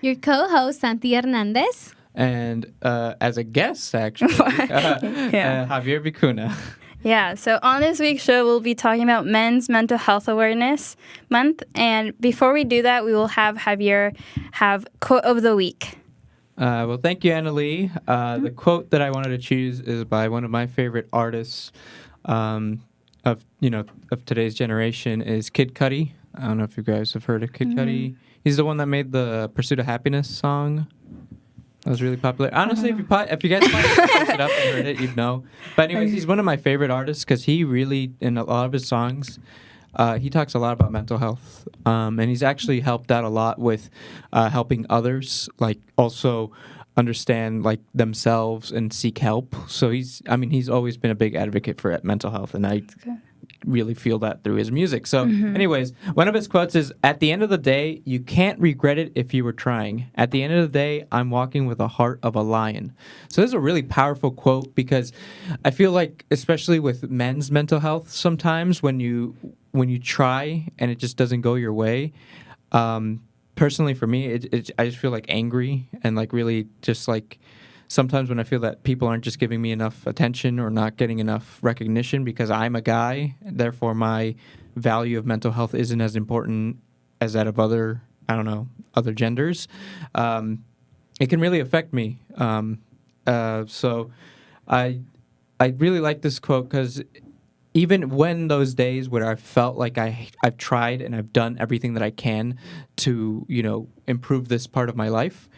Your co-host, Santy Hernandez. And as a guest, actually, Javier Vicuna. Yeah, so on this week's show, we'll be talking about Men's Mental Health Awareness Month. And before we do that, we will have Javier have Quote of the Week. Well, thank you, Anali. The quote that I wanted to choose is by one of my favorite artists of today's generation is Kid Cudi. I don't know if you guys have heard of Kid Cudi. He's the one that made the Pursuit of Happiness song. That was really popular. Honestly, if you guys might have looked it up and heard it, you'd know. But anyways, he's one of my favorite artists because he really, in a lot of his songs, he talks a lot about mental health. And he's actually helped out a lot with helping others, like also understand like themselves and seek help. So he's always been a big advocate for mental health, and I really feel that through his music. So anyways, one of his quotes is, "At the end of the day, you can't regret it if you were trying. At the end of the day, I'm walking with the heart of a lion." So this is a really powerful quote because I feel like, especially with men's mental health, sometimes when you try and it just doesn't go your way, personally for me, I just feel like angry and like really just like sometimes when I feel that people aren't just giving me enough attention or not getting enough recognition because I'm a guy, therefore my value of mental health isn't as important as that of other genders, it can really affect me. So I really like this quote because even when those days where I felt like I've tried and I've done everything that I can to, improve this part of my life,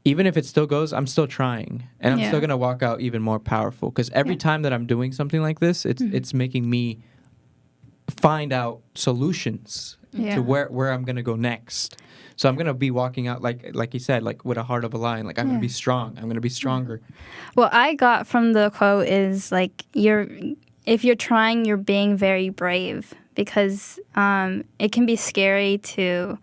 even if it still goes, I'm still trying. And I'm still going to walk out even more powerful. Because every time that I'm doing something like this, it's making me find out solutions to where I'm going to go next. So I'm going to be walking out, like you said, like with a heart of a lion. Like I'm going to be strong. I'm going to be stronger. What I got from the quote is like, if you're trying, you're being very brave. Because it can be scary to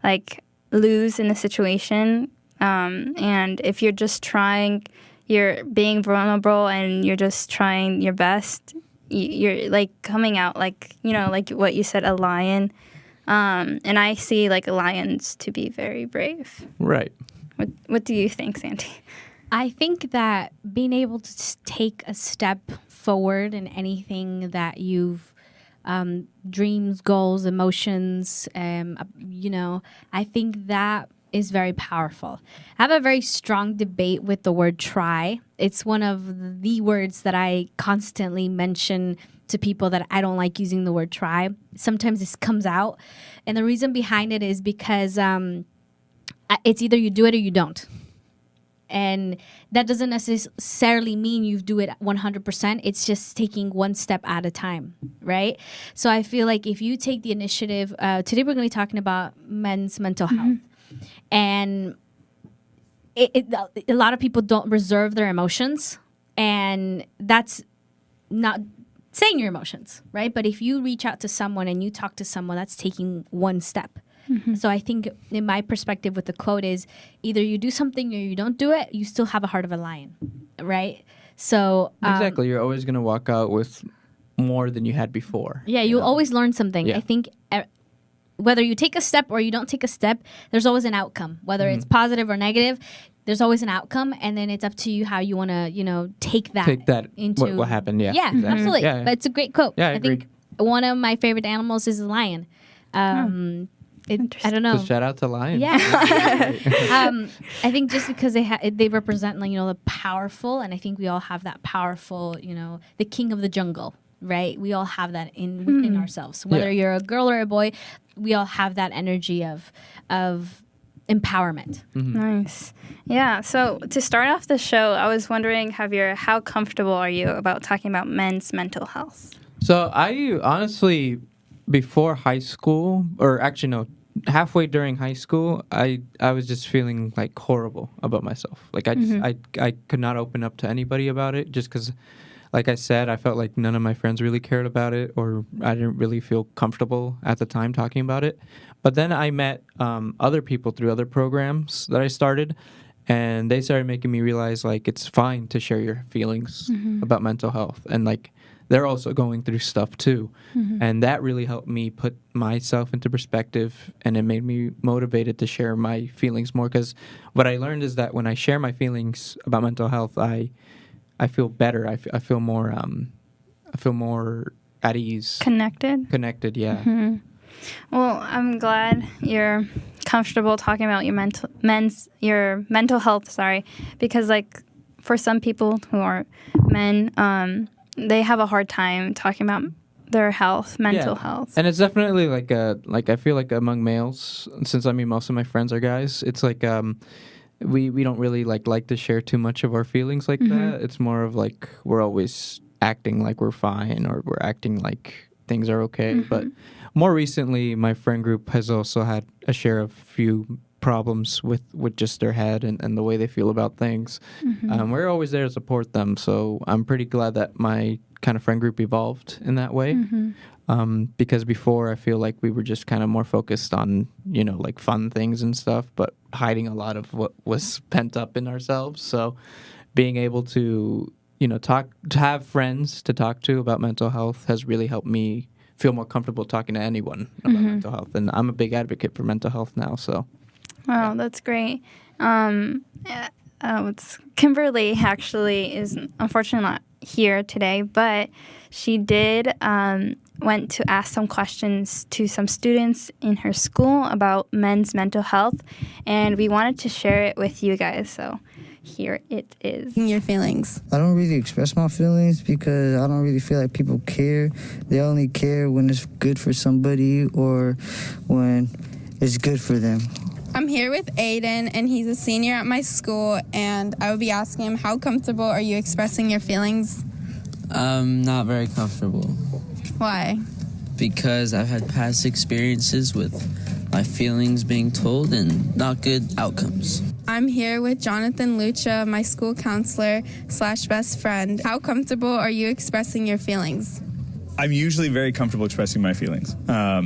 like lose in a situation. And if you're just trying, you're being vulnerable and you're just trying your best, you're like coming out like what you said, a lion. And I see like lions to be very brave. Right. What do you think, Santy? I think that being able to take a step forward in anything that you've dreams, goals, emotions, I think that is very powerful. I have a very strong debate with the word try. It's one of the words that I constantly mention to people that I don't like using the word try. Sometimes this comes out. And the reason behind it is because it's either you do it or you don't. And that doesn't necessarily mean you do it 100%. It's just taking one step at a time, right? So I feel like if you take the initiative, today we're going to be talking about men's mental health. And a lot of people don't reserve their emotions, and that's not saying your emotions, right? But if you reach out to someone and you talk to someone, that's taking one step. So I think in my perspective with the quote is either you do something or you don't do it, you still have a heart of a lion, right? So exactly, you're always going to walk out with more than you had before. Yeah, you'll always learn something. Yeah. I think whether you take a step or you don't take a step, there's always an outcome. Whether it's positive or negative, there's always an outcome, and then it's up to you how you want to take that into what happened. Yeah, exactly. Absolutely. Yeah. But it's a great quote. Yeah, I agree. think one of my favorite animals is a lion. I don't know. So shout out to lions. Yeah. I think just because they represent the powerful, and I think we all have that powerful, the king of the jungle. Right, we all have that within ourselves. Whether you're a girl or a boy, we all have that energy of empowerment. Nice, yeah. So to start off the show, I was wondering, Javier, how comfortable are you about talking about men's mental health? So I honestly, before high school, or actually no, halfway during high school, I was just feeling like horrible about myself. Like I could not open up to anybody about it just because. Like I said, I felt like none of my friends really cared about it, or I didn't really feel comfortable at the time talking about it. But then I met other people through other programs that I started, and they started making me realize like it's fine to share your feelings about mental health, and like they're also going through stuff too. Mm-hmm. And that really helped me put myself into perspective, and it made me motivated to share my feelings more, because what I learned is that when I share my feelings about mental health, I feel better. I feel more at ease. Connected, yeah. Mm-hmm. Well, I'm glad you're comfortable talking about your mental health. Sorry, because like for some people who are men, they have a hard time talking about their mental health. And it's definitely like I feel like among males, since I mean most of my friends are guys, it's like we don't really like to share too much of our feelings like that. It's more of like we're always acting like we're fine, or we're acting like things are okay. But more recently, my friend group has also had a share of few problems with just their head and the way they feel about things. We're always there to support them, so I'm pretty glad that my kind of friend group evolved in that way. Because before, I feel like we were just kind of more focused on, like fun things and stuff, but hiding a lot of what was pent up in ourselves. So being able to, to have friends to talk to about mental health has really helped me feel more comfortable talking to anyone about mental health. And I'm a big advocate for mental health now, so. Wow, that's great. Kimberly actually is unfortunately not here today, but she did went to ask some questions to some students in her school about men's mental health, and we wanted to share it with you guys. So here it is. Your feelings. I don't really express my feelings because I don't really feel like people care. They only care when it's good for somebody or when it's good for them. I'm here with Aiden, and he's a senior at my school, and I would be asking him, how comfortable are you expressing your feelings? Not very comfortable. Why? Because I've had past experiences with my feelings being told and not good outcomes. I'm here with Jonathan Lucha, my school counselor / best friend. How comfortable are you expressing your feelings? I'm usually very comfortable expressing my feelings. I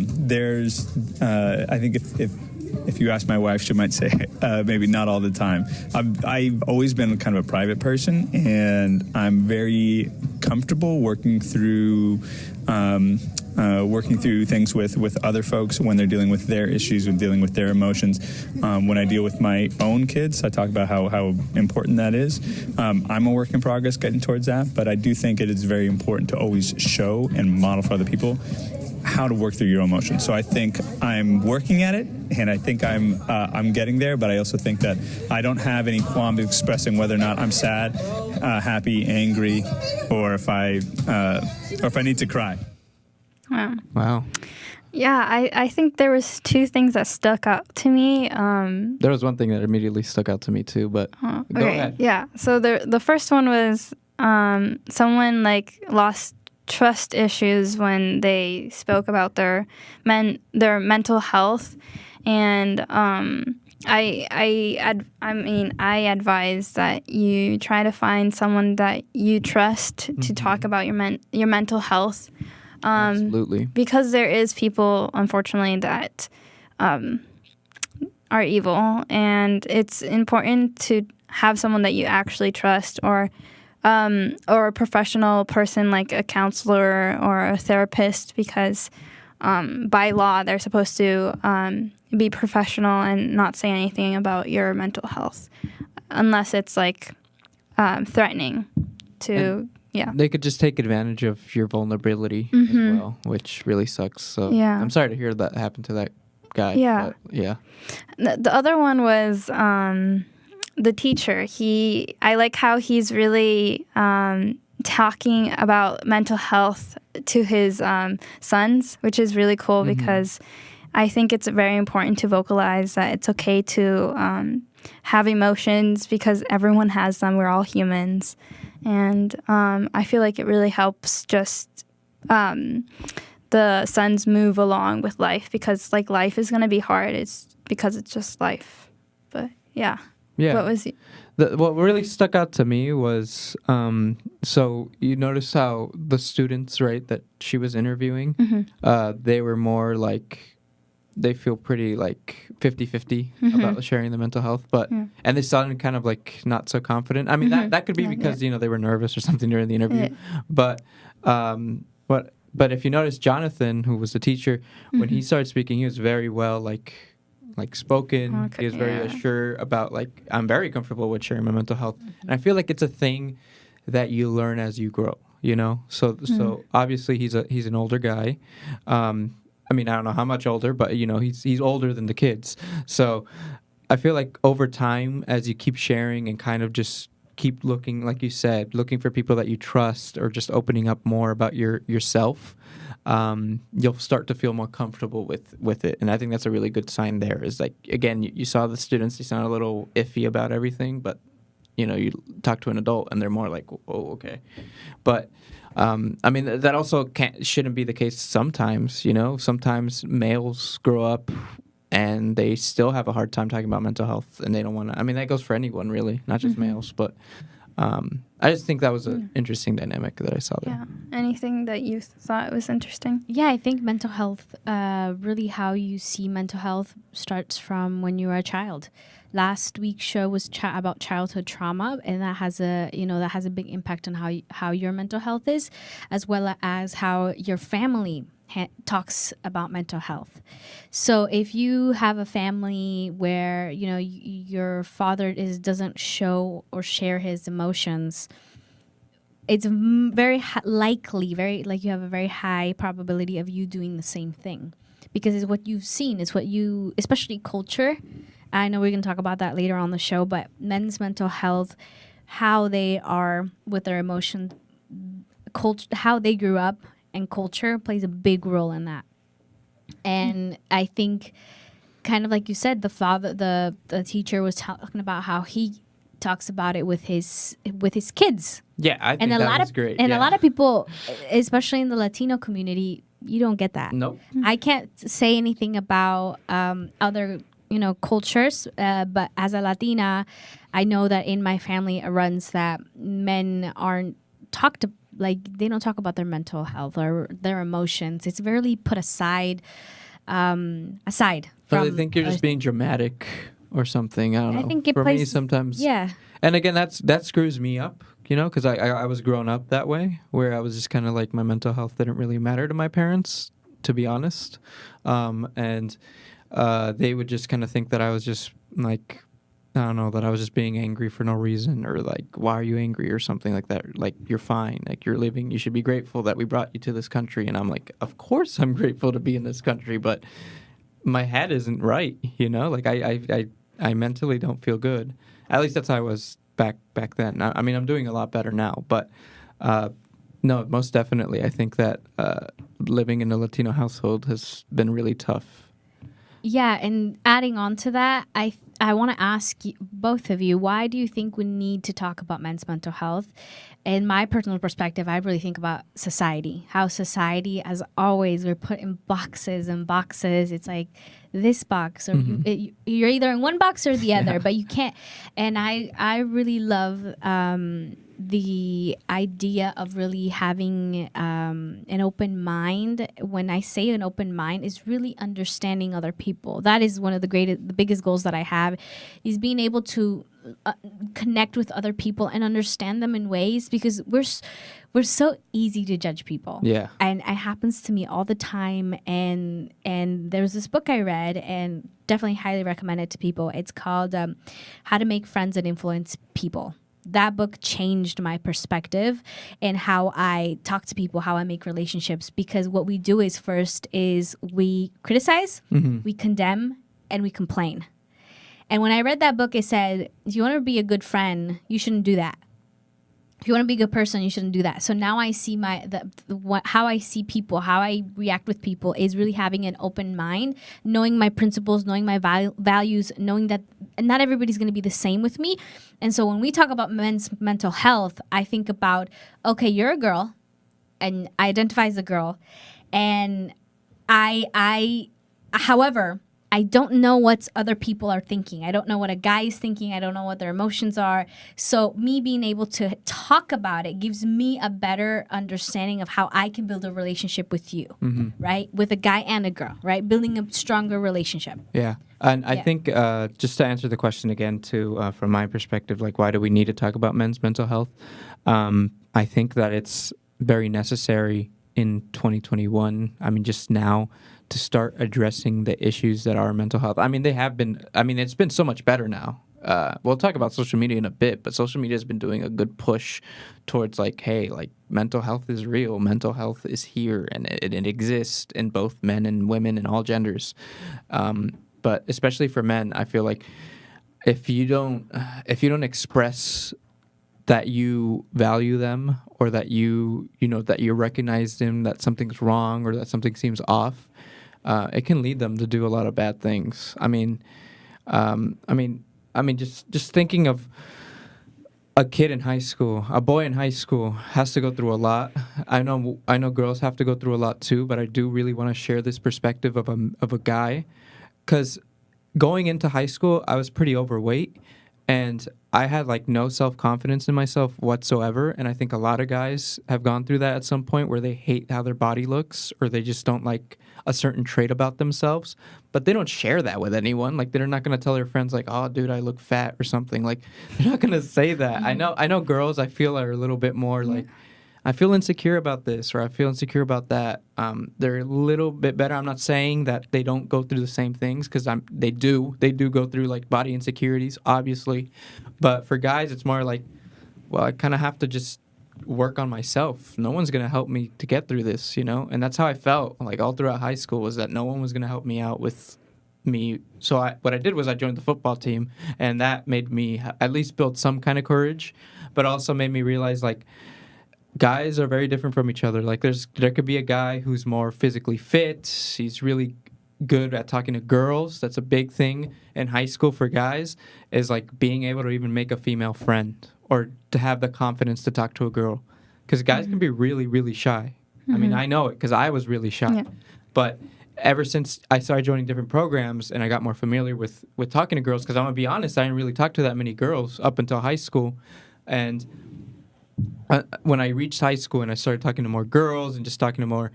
think if you ask my wife, she might say maybe not all the time. I've always been kind of a private person, and I'm very comfortable working through things with other folks when they're dealing with their issues and dealing with their emotions. When I deal with my own kids, I talk about how important that is. I'm a work in progress getting towards that, but I do think it is very important to always show and model for other people how to work through your emotions. So I think I'm working at it, and I think I'm getting there, but I also think that I don't have any qualms expressing whether or not I'm sad, happy, angry, or if I need to cry. Wow. Yeah, I think there was two things that stuck out to me. There was one thing that immediately stuck out to me too, but go ahead. Yeah, so the first one was someone lost trust issues when they spoke about their mental health, and I advise that you try to find someone that you trust to talk about your mental health. Absolutely. Because there is people, unfortunately, that are evil, and it's important to have someone that you actually trust, or a professional person like a counselor or a therapist, because by law they're supposed to be professional and not say anything about your mental health unless it's threatening to. Yeah. They could just take advantage of your vulnerability as well, which really sucks. So yeah. I'm sorry to hear that happened to that guy. Yeah. But yeah. The other one was the teacher. I like how he's really talking about mental health to his sons, which is really cool because I think it's very important to vocalize that it's okay to have emotions, because everyone has them. We're all humans. And I feel like it really helps just the sons move along with life, because life is going to be hard. It's because it's just life. But yeah. Yeah. What was what really stuck out to me was so you notice how the students, right, that she was interviewing, they were more they feel pretty like 50-50 about sharing the mental health, but and they sounded kind of like not so confident. I mean, that could be because they were nervous or something during the interview, but if you notice, Jonathan, who was the teacher, when he started speaking, he was very well like spoken. He was very assured about like, I'm very comfortable with sharing my mental health, and I feel like it's a thing that you learn as you grow. So obviously he's an older guy. I mean, I don't know how much older, but he's older than the kids. So I feel like over time, as you keep sharing and kind of just keep looking, like you said, looking for people that you trust, or just opening up more about yourself, you'll start to feel more comfortable with it. And I think that's a really good sign there. Is like, again, you saw the students, they sound a little iffy about everything, but you talk to an adult and they're more like, oh, okay. But I mean, that also shouldn't be the case sometimes. Sometimes males grow up and they still have a hard time talking about mental health, and they don't want to. I mean, that goes for anyone, really, not just males. But I just think that was an interesting dynamic that I saw there. Yeah. Anything that you thought was interesting? Yeah, I think mental health, really how you see mental health starts from when you were a child. Last week's show was about childhood trauma, and that has a big impact on how your mental health is, as well as how your family talks about mental health. So if you have a family where your father doesn't show or share his emotions, it's very likely, you have a very high probability of you doing the same thing, because it's what you've seen, it's what you, especially culture. I know we're going to talk about that later on the show, but men's mental health, how they are with their emotions, culture, how they grew up, and culture plays a big role in that. And I think, kind of like you said, the teacher was talking about how he talks about it with his kids. Yeah, I think that was great. And a lot of people, especially in the Latino community, you don't get that. Nope. I can't say anything about other cultures, but as a Latina, I know that in my family it runs that men aren't they don't talk about their mental health or their emotions. It's really put aside. Aside from. They think you're just being dramatic or something. I don't know. I think for me sometimes. Yeah. And again, that screws me up, because I was grown up that way, where I was just kind of like, my mental health didn't really matter to my parents, to be honest, and. They would just kind of think that I was just like, I don't know, that I was just being angry for no reason, or like, why are you angry, or something like that. Like, you're fine. Like, you're living. You should be grateful that we brought you to this country. And I'm like, of course I'm grateful to be in this country, but my head isn't right. Like I mentally don't feel good. At least that's how I was back then. I mean, I'm doing a lot better now, but no, most definitely. I think that living in a Latino household has been really tough. Yeah, and adding on to that, I want to ask both of you, why do you think we need to talk about men's mental health? In my personal perspective, I really think about society. How society, as always, we're put in boxes and boxes. It's like this box, or you're either in one box or the other, but you can't. And I really love the idea of really having an open mind. When I say an open mind, is really understanding other people. That is one of the biggest goals that I have, is being able to connect with other people and understand them in ways, because we're so easy to judge people. Yeah. And it happens to me all the time. And there was this book I read, and definitely highly recommend it to people. It's called How to Make Friends and Influence People. That book changed my perspective and how I talk to people, how I make relationships, because what we do is first is we criticize, we condemn, and we complain. And when I read that book, it said, if you want to be a good friend, you shouldn't do that. If you want to be a good person, you shouldn't do that. So now I see how I see people, how I react with people, is really having an open mind, knowing my principles, knowing my values, knowing that not everybody's going to be the same with me. And so when we talk about men's mental health, I think about, okay, you're a girl, and I identify as a girl, and however, I don't know what other people are thinking. I don't know what a guy is thinking. I don't know what their emotions are. So me being able to talk about it gives me a better understanding of how I can build a relationship with you, right? With a guy and a girl, right? Building a stronger relationship. Yeah. And I think just to answer the question again, too, from my perspective, like, why do we need to talk about men's mental health? I think that it's very necessary in 2021. I mean, just now, to start addressing the issues that are mental health. I mean, it's been so much better now. We'll talk about social media in a bit, but social media has been doing a good push towards like, hey, like mental health is real. Mental health is here, and it exists in both men and women and all genders. But especially for men, I feel like if you don't express that you value them, or that you recognize them, that something's wrong or that something seems off, it can lead them to do a lot of bad things. I mean, just thinking of a kid in high school, a boy in high school has to go through a lot. I know girls have to go through a lot too, but I do really want to share this perspective of a guy, because going into high school, I was pretty overweight, and I had like no self-confidence in myself whatsoever. And I think a lot of guys have gone through that at some point, where they hate how their body looks, or they just don't like a certain trait about themselves, but they don't share that with anyone. Like, they're not going to tell their friends like, oh, dude, I look fat or something. Like, they're not going to say that. I know girls, I feel, are a little bit more like, I feel insecure about this, or I feel insecure about that. They're a little bit better. I'm not saying that they don't go through the same things, because they do go through like body insecurities, obviously. But for guys, it's more like, well, I kind of have to just work on myself. No one's going to help me to get through this, you know? And that's how I felt like all throughout high school, was that no one was going to help me out with me. So what I did was I joined the football team, and that made me at least build some kind of courage, but also made me realize like, guys are very different from each other. Like, there could be a guy who's more physically fit. He's really good at talking to girls. That's a big thing in high school for guys, is like being able to even make a female friend, or to have the confidence to talk to a girl. Because guys can be really, really shy. I mean, I know it because I was really shy. Yeah. But ever since I started joining different programs and I got more familiar with talking to girls, because I'm going to be honest, I didn't really talk to that many girls up until high school. And when I reached high school and I started talking to more girls and just talking to more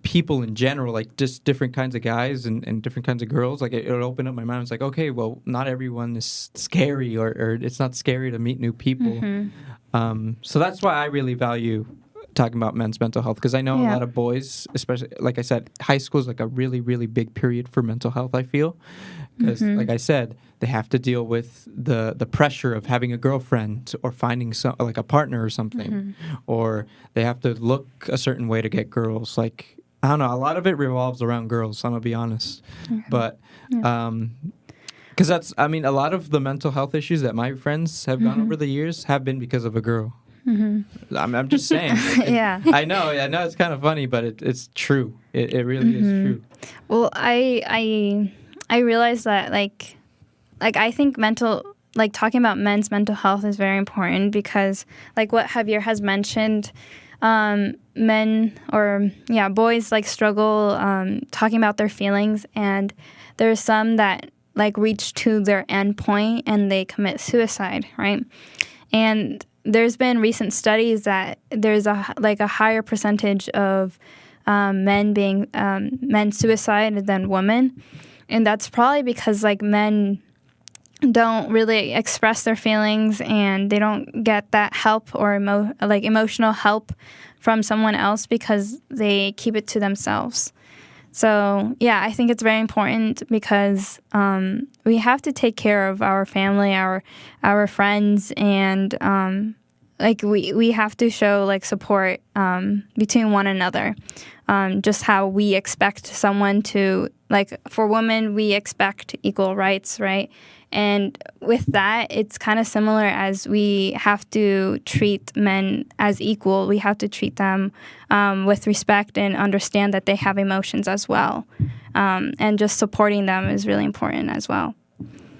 people in general, like just different kinds of guys and different kinds of girls, like it opened up my mind. It's like, okay, well, not everyone is scary, or it's not scary to meet new people. So that's why I really value talking about men's mental health, because I know a lot of boys, especially, like I said, high school is like a really, really big period for mental health, I feel. Because, like I said, they have to deal with the pressure of having a girlfriend, or finding like a partner or something. Or they have to look a certain way to get girls. Like, I don't know, a lot of it revolves around girls, I'm going to be honest. But, because that's, I mean, a lot of the mental health issues that my friends have gone over the years have been because of a girl. I'm just saying. I know it's kind of funny, but it's true. It really is true. Well, I realize that like I think talking about men's mental health is very important, because like what Javier has mentioned, men or boys like struggle talking about their feelings, and there's some that like reach to their end point and they commit suicide, right? And there's been recent studies that there's a higher percentage of men suicide than women, and that's probably because like men don't really express their feelings, and they don't get that help or emotional help from someone else, because they keep it to themselves. So I think it's very important, because we have to take care of our family, our friends, and we have to show like support between one another. Just how we expect someone to, like, for women, we expect equal rights, right? And with that, it's kind of similar, as we have to treat men as equal. We have to treat them with respect and understand that they have emotions as well. And just supporting them is really important as well.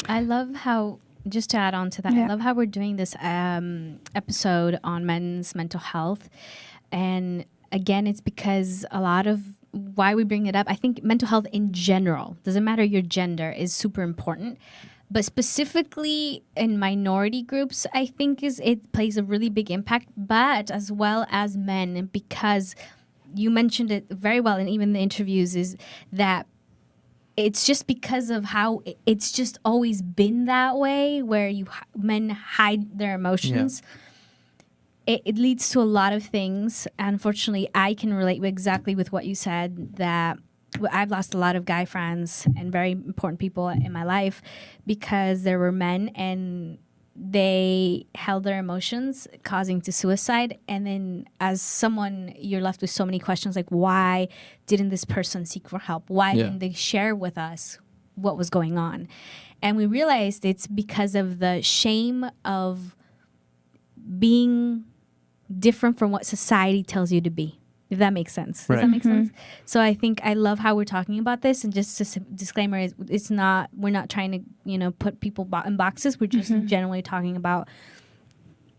I love how, just to add on to that, I love how we're doing this episode on men's mental health. And again, it's because a lot of why we bring it up, I think mental health in general, doesn't matter your gender, is super important. But specifically in minority groups, I think it plays a really big impact, but as well as men, because you mentioned it very well, and even the interviews, is that it's just because of how it's just always been that way, where men hide their emotions. It leads to a lot of things. Unfortunately, I can relate exactly with what you said, that I've lost a lot of guy friends and very important people in my life because there were men and they held their emotions, causing to suicide. And then as someone, you're left with so many questions like, why didn't this person seek for help? Why didn't they share with us what was going on? And we realized it's because of the shame of being different from what society tells you to be. If that makes sense. Does that make sense? So I think I love how we're talking about this. And just a disclaimer is we're not trying to, put people in boxes. We're just generally talking about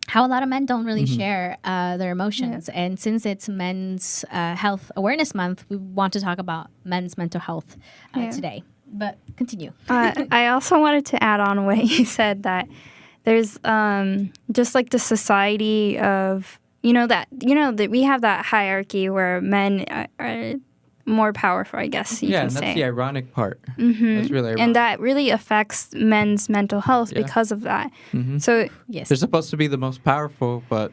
how a lot of men don't really share their emotions. Yeah. And since it's Men's Health Awareness Month, we want to talk about men's mental health today. But continue. I also wanted to add on what you said, that there's just like the society of, that we have that hierarchy where men are more powerful, I guess you can say. Yeah, and that's the ironic part. That's really ironic. And that really affects men's mental health because of that. So, yes. They're supposed to be the most powerful, but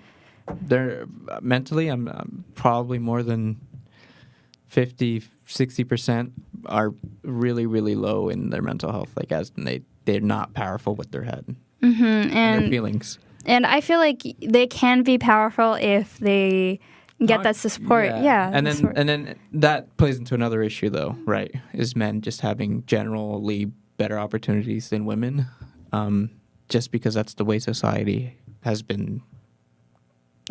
they're mentally, I'm probably more than 50, 60% are really, really low in their mental health. Like, they're not powerful with their head and their feelings. And I feel like they can be powerful if they get that support. Yeah. And then that plays into another issue, though, right? Is men just having generally better opportunities than women, just because that's the way society has been.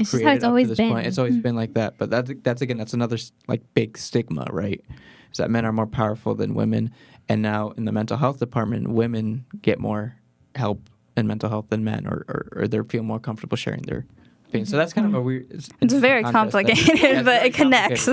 It's just how it's always been. It's always been like that. But that's another like big stigma, right? Is that men are more powerful than women, and now in the mental health department, women get more help in mental health than men, or they feel more comfortable sharing their opinion. So that's kind of a weird. It's very complicated, but it connects.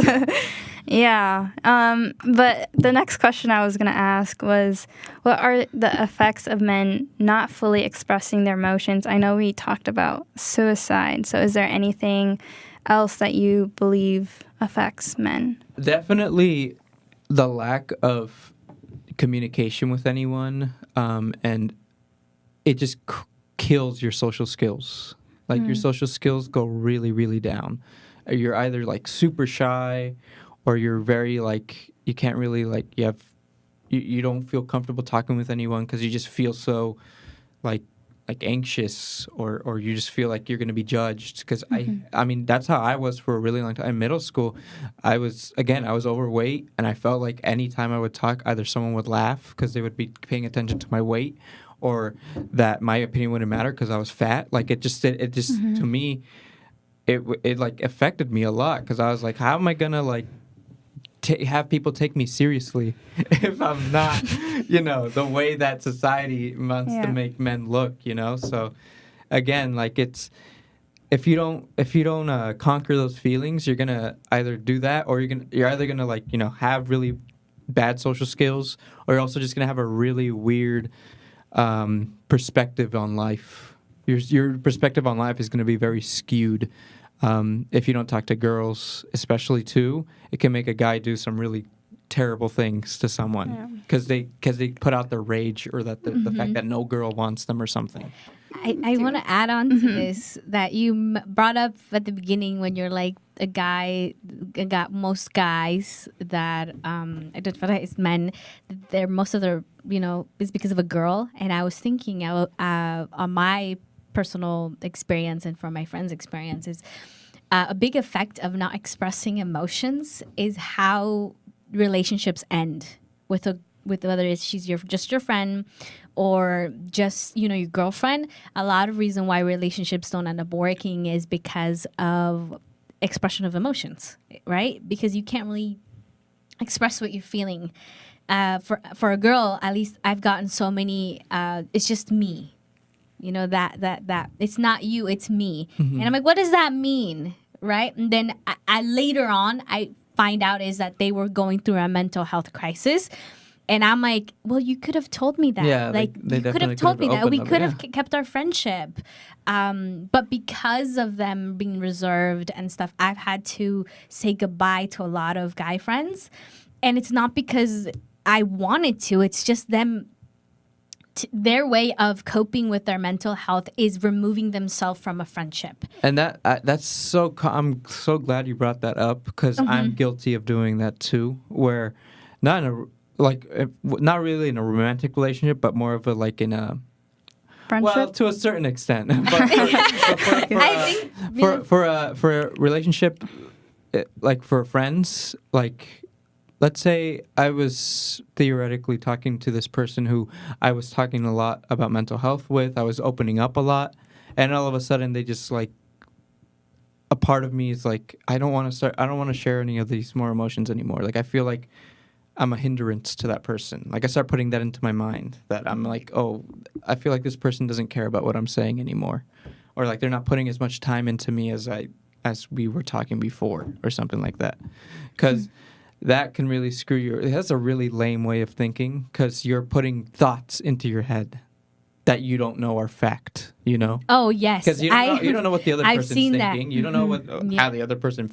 Yeah. But the next question I was going to ask was, what are the effects of men not fully expressing their emotions? I know we talked about suicide. So is there anything else that you believe affects men? Definitely the lack of communication with anyone, and it just kills your social skills. Like your social skills go really, really down. You're either like super shy, or you're very like, you can't really like, you don't feel comfortable talking with anyone because you just feel so like anxious, or you just feel like you're going to be judged. Because I mean, that's how I was for a really long time. In middle school, I was overweight, and I felt like any time I would talk, either someone would laugh because they would be paying attention to my weight, or that my opinion wouldn't matter because I was fat. Like it just to me, it like affected me a lot, because I was like, how am I gonna like have people take me seriously if I'm not, the way that society wants to make men look, So again, like it's, if you don't conquer those feelings, you're gonna either do that, or you're either gonna like have really bad social skills, or you're also just gonna have a really weird perspective on life. Your perspective on life is going to be very skewed. If you don't talk to girls, especially too, it can make a guy do some really terrible things to someone because they put out their rage, or that the fact that no girl wants them or something. I want to add on to this that you brought up at the beginning, when you're like most guys that identify as men, most of their is because of a girl. And I was thinking on my personal experience and from my friends' experiences, a big effect of not expressing emotions is how relationships end with whether it's she's just your friend or just your girlfriend. A lot of reason why relationships don't end up working is because of expression of emotions, right? Because you can't really express what you're feeling. For a girl, at least I've gotten so many. It's just me, that it's not you, it's me, and I'm like, what does that mean, right? And then I later on I find out is that they were going through a mental health crisis. And I'm like, well, you could have told me that. Yeah, like they you could have told me that. opened We up, could yeah. have kept our friendship. But because of them being reserved and stuff, I've had to say goodbye to a lot of guy friends. And it's not because I wanted to. It's just them. Their way of coping with their mental health is removing themselves from a friendship. And that's so. I'm so glad you brought that up because I'm guilty of doing that too. Where, not in a not really in a romantic relationship, but more of a like in a Friendship? Well, to a certain extent. But for a relationship, like for friends, like let's say I was theoretically talking to this person who I was talking a lot about mental health with. I was opening up a lot, and all of a sudden they just like a part of me is like I don't want to share any of these more emotions anymore. Like I feel like I'm a hindrance to that person. Like I start putting that into my mind that I'm like, oh, I feel like this person doesn't care about what I'm saying anymore, or like they're not putting as much time into me as we were talking before, or something like that. Because that can really screw you. That's a really lame way of thinking because you're putting thoughts into your head that you don't know are fact. You know? Oh yes, Because you don't know what the other I've person's seen thinking. that. You don't know what how the other person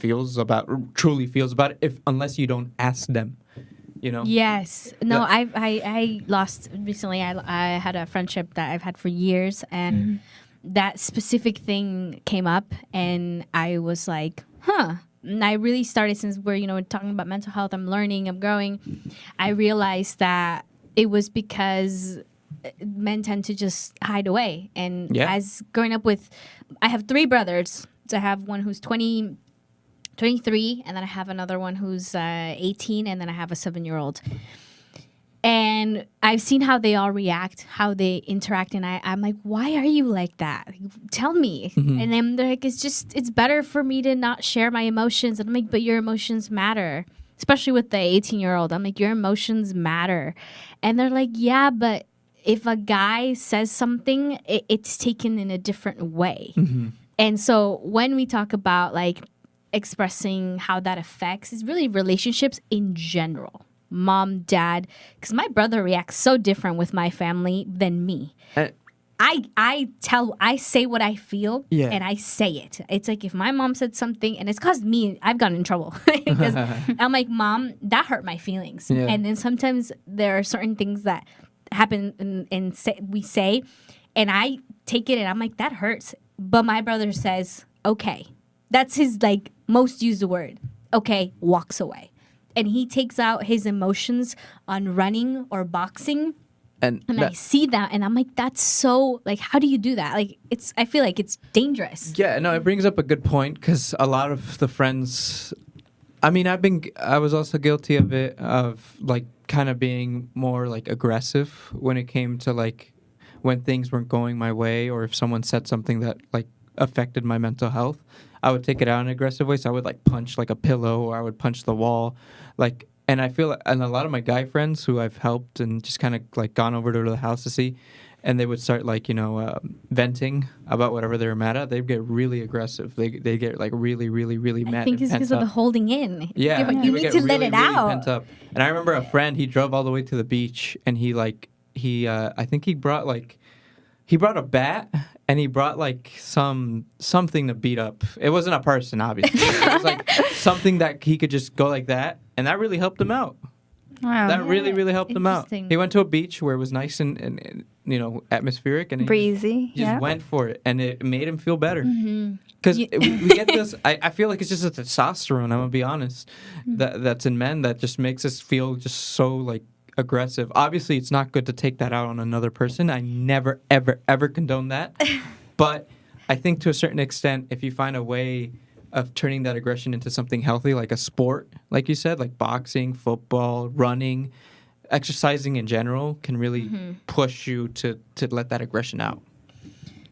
truly feels about it, unless you don't ask them. You know? Yes. No, I lost recently. I had a friendship that I've had for years, and that specific thing came up, and I was like, huh. And I really started, since we're talking about mental health, I'm learning, I'm growing. I realized that it was because men tend to just hide away. And as growing up I have 3 brothers. So I have one who's 23, and then I have another one who's 18, and then I have a 7-year-old. And I've seen how they all react, how they interact, and I'm like, why are you like that? Tell me. And then they're like, it's better for me to not share my emotions. And I'm like, but your emotions matter. Especially with the 18-year-old. I'm like, your emotions matter. And they're like, yeah, but if a guy says something, it's taken in a different way. And so when we talk about like expressing how that affects, is really relationships in general. Mom, dad, because my brother reacts so different with my family than me. I say what I feel, and I say it. It's like if my mom said something, and it's caused me, I've gotten in trouble because I'm like, Mom, that hurt my feelings. And then sometimes there are certain things that happen and we say, and I take it and I'm like, that hurts. But my brother says, okay. That's his like most used word. Okay, walks away. And he takes out his emotions on running or boxing. And I see that, and I'm like, that's so, like, how do you do that? Like, I feel like it's dangerous. Yeah, no, it brings up a good point, because a lot of the friends, I mean, I was also guilty of it, of, like, kind of being more, like, aggressive when it came to, like, when things weren't going my way, or if someone said something that, like, affected my mental health. I would take it out in an aggressive way, so I would like punch like a pillow, or I would punch the wall, like. And I feel, and a lot of my guy friends who I've helped and just kind of like gone over to the house to see, and they would start like venting about whatever they were mad at. They'd get really aggressive. They get like really, really, really mad. I think it's because of the holding in. Yeah, you need to let it out. Pent up. And I remember a friend. He drove all the way to the beach, and I think he brought a bat, and he brought like something to beat up. It wasn't a person, obviously. It was like something that he could just go like that, and that really helped him out. Wow. That really, really helped him out. He went to a beach where it was nice and atmospheric, and breezy. He just went for it, and it made him feel better. Because we get this, I feel like it's just a testosterone, I'm going to be honest, that's in men that just makes us feel just so like aggressive. Obviously, it's not good to take that out on another person. I never, ever, ever condone that. But I think to a certain extent, if you find a way of turning that aggression into something healthy, like a sport, like you said, like boxing, football, running, exercising in general, can really push you to let that aggression out.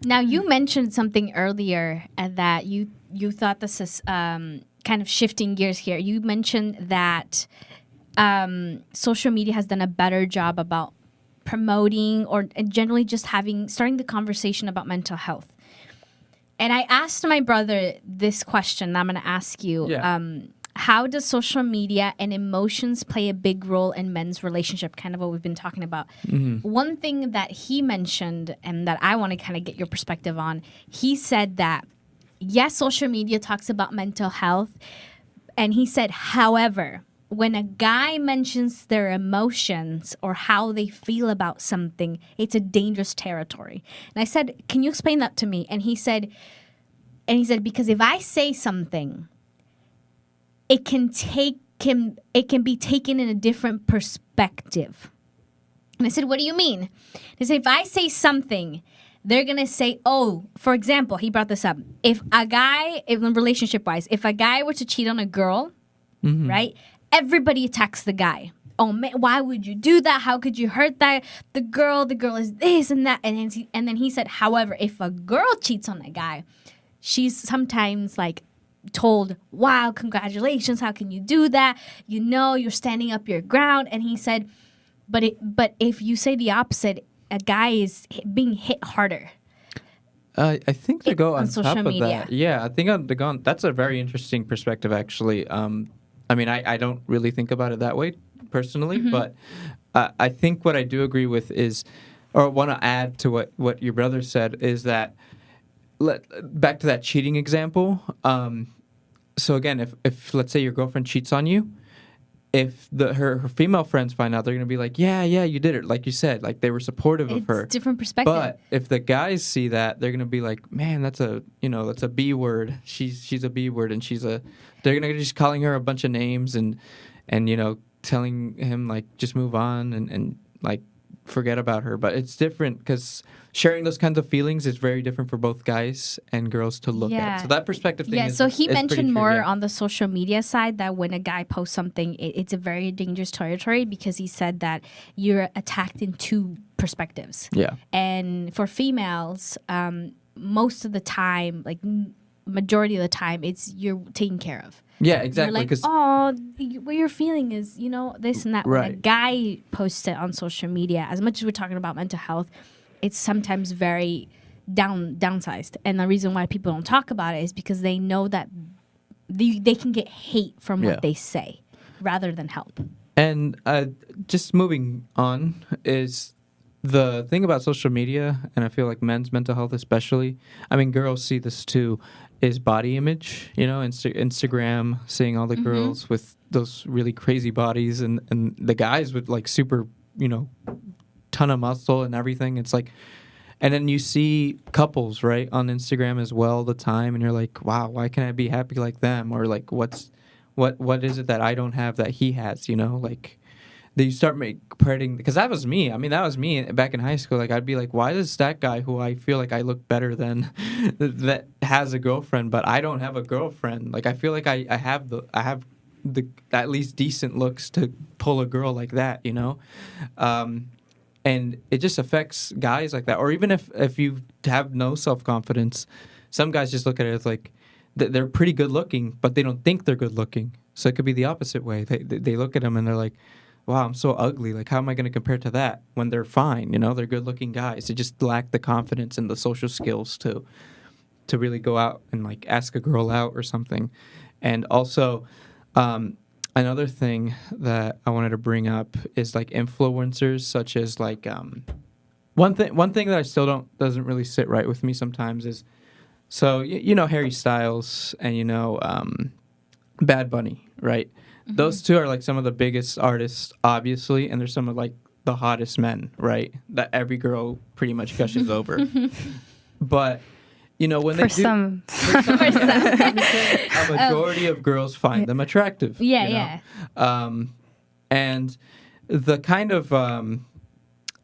Now, you mentioned something earlier that you thought this is kind of shifting gears here. You mentioned that social media has done a better job about promoting or generally just starting the conversation about mental health. And I asked my brother this question that I'm going to ask you. Yeah. how does social media and emotions play a big role in men's relationship? Kind of what we've been talking about. One thing that he mentioned and that I want to kind of get your perspective on, he said that, yes, social media talks about mental health. And he said, however, when a guy mentions their emotions or how they feel about something, it's a dangerous territory. And I said, can you explain that to me? And he said, because if I say something, it can be taken in a different perspective. And I said, what do you mean? He said, if I say something, they're going to say, oh, for example, he brought this up. If relationship-wise, if a guy were to cheat on a girl, right, everybody attacks the guy. Oh, man, why would you do that? How could you hurt the girl is this and that. And then he said, however, if a girl cheats on a guy, she's sometimes like told, wow, congratulations, how can you do that? You know, you're standing up your ground. And he said, but if you say the opposite, a guy is being hit harder. I think to go on social top media. of that, yeah, I think to go on, that's a very interesting perspective, actually. I mean, I don't really think about it that way personally, but I think what I do agree with is, or want to add to what your brother said, is that, back to that cheating example. So again, if let's say your girlfriend cheats on you, if her female friends find out, they're gonna be like, yeah, you did it, like you said, like they were supportive of her. It's different perspective. But if the guys see that, they're gonna be like, man, that's a B word. She's a B word, and they're gonna just calling her a bunch of names and telling him like just move on and like forget about her. But it's different because sharing those kinds of feelings is very different for both guys and girls to look at. So that perspective thing so he is mentioned pretty more true, on the social media side that when a guy posts something, it's a very dangerous territory because he said that you're attacked in two perspectives. Yeah. And for females, most of the time, like majority of the time, it's you're taken care of. Yeah, exactly. You're like, oh, what you're feeling is, this and that. Right. When a guy posts it on social media, as much as we're talking about mental health, it's sometimes very downsized. And the reason why people don't talk about it is because they know that they can get hate from what they say rather than help. And just moving on is the thing about social media, and I feel like men's mental health especially, I mean, girls see this too, is body image. Instagram, seeing all the girls with those really crazy bodies and the guys with like super, ton of muscle and everything. It's like, and then you see couples, right, on Instagram as well all the time, and you're like, wow, why can't I be happy like them? Or like, what is it that I don't have that he has, like... That you start comparing, because that was me. I mean, that was me back in high school. Like, I'd be like, why does that guy who I feel like I look better than that has a girlfriend, but I don't have a girlfriend? Like, I feel like I have the at least decent looks to pull a girl like that, and it just affects guys like that. Or even if you have no self-confidence, some guys just look at it as like they're pretty good looking, but they don't think they're good looking. So it could be the opposite way. They look at them and they're like, wow, I'm so ugly. Like, how am I going to compare to that when they're fine? They're good-looking guys. They just lack the confidence and the social skills to really go out and, like, ask a girl out or something. And also, another thing that I wanted to bring up is, like, influencers such as, like, one thing that I still doesn't really sit right with me sometimes is, so, Harry Styles and, Bad Bunny, right? Mm-hmm. Those two are like some of the biggest artists, obviously, and they're some of like the hottest men, right? That every girl pretty much gushes over. But when they do, a majority of girls find them attractive. Yeah. And the kind of